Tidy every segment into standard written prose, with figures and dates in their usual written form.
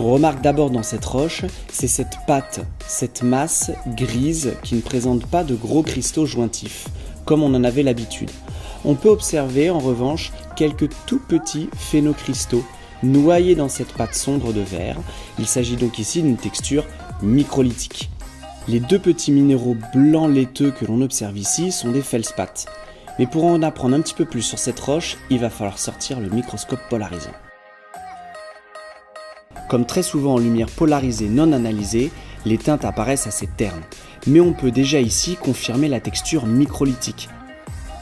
qu'on remarque d'abord dans cette roche, c'est cette pâte, cette masse grise qui ne présente pas de gros cristaux jointifs, comme on en avait l'habitude. On peut observer en revanche quelques tout petits phénocristaux noyés dans cette pâte sombre de verre. Il s'agit donc ici d'une texture microlithique. Les deux petits minéraux blancs laiteux que l'on observe ici sont des feldspaths. Mais pour en apprendre un petit peu plus sur cette roche, il va falloir sortir le microscope polarisant. Comme très souvent en lumière polarisée non analysée, les teintes apparaissent assez ternes. Mais on peut déjà ici confirmer la texture microlithique.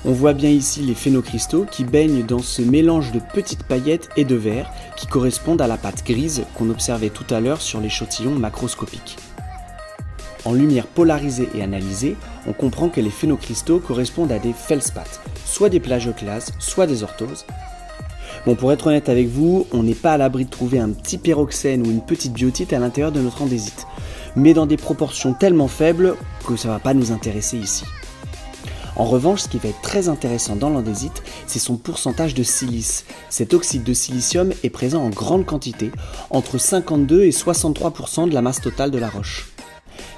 On voit bien ici les phénocristaux qui baignent dans ce mélange de petites paillettes et de verre qui correspondent à la pâte grise qu'on observait tout à l'heure sur l'échantillon macroscopique. En lumière polarisée et analysée, on comprend que les phénocristaux correspondent à des feldspaths, soit des plagioclases, soit des orthoses. Bon, pour être honnête avec vous, on n'est pas à l'abri de trouver un petit pyroxène ou une petite biotite à l'intérieur de notre andésite, mais dans des proportions tellement faibles que ça ne va pas nous intéresser ici. En revanche, ce qui va être très intéressant dans l'andésite, c'est son pourcentage de silice. Cet oxyde de silicium est présent en grande quantité, entre 52 et 63% de la masse totale de la roche.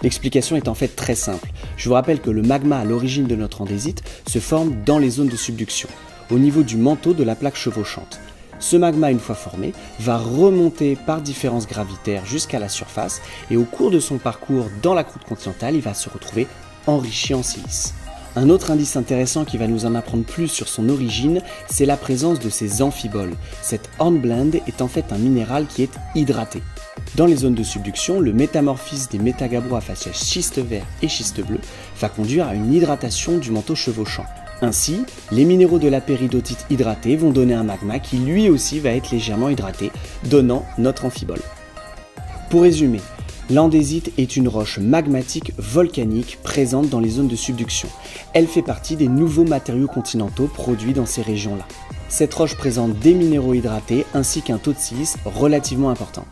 L'explication est en fait très simple. Je vous rappelle que le magma à l'origine de notre andésite se forme dans les zones de subduction, au niveau du manteau de la plaque chevauchante. Ce magma, une fois formé, va remonter par différence gravitaire jusqu'à la surface et au cours de son parcours dans la croûte continentale, il va se retrouver enrichi en silice. Un autre indice intéressant qui va nous en apprendre plus sur son origine, c'est la présence de ces amphiboles. Cette hornblende est en fait un minéral qui est hydraté. Dans les zones de subduction, le métamorphisme des métagabbros à faciès schiste vert et schiste bleu va conduire à une hydratation du manteau chevauchant. Ainsi, les minéraux de la péridotite hydratée vont donner un magma qui lui aussi va être légèrement hydraté, donnant notre amphibole. Pour résumer, l'andésite est une roche magmatique volcanique présente dans les zones de subduction. Elle fait partie des nouveaux matériaux continentaux produits dans ces régions-là. Cette roche présente des minéraux hydratés ainsi qu'un taux de silice relativement important.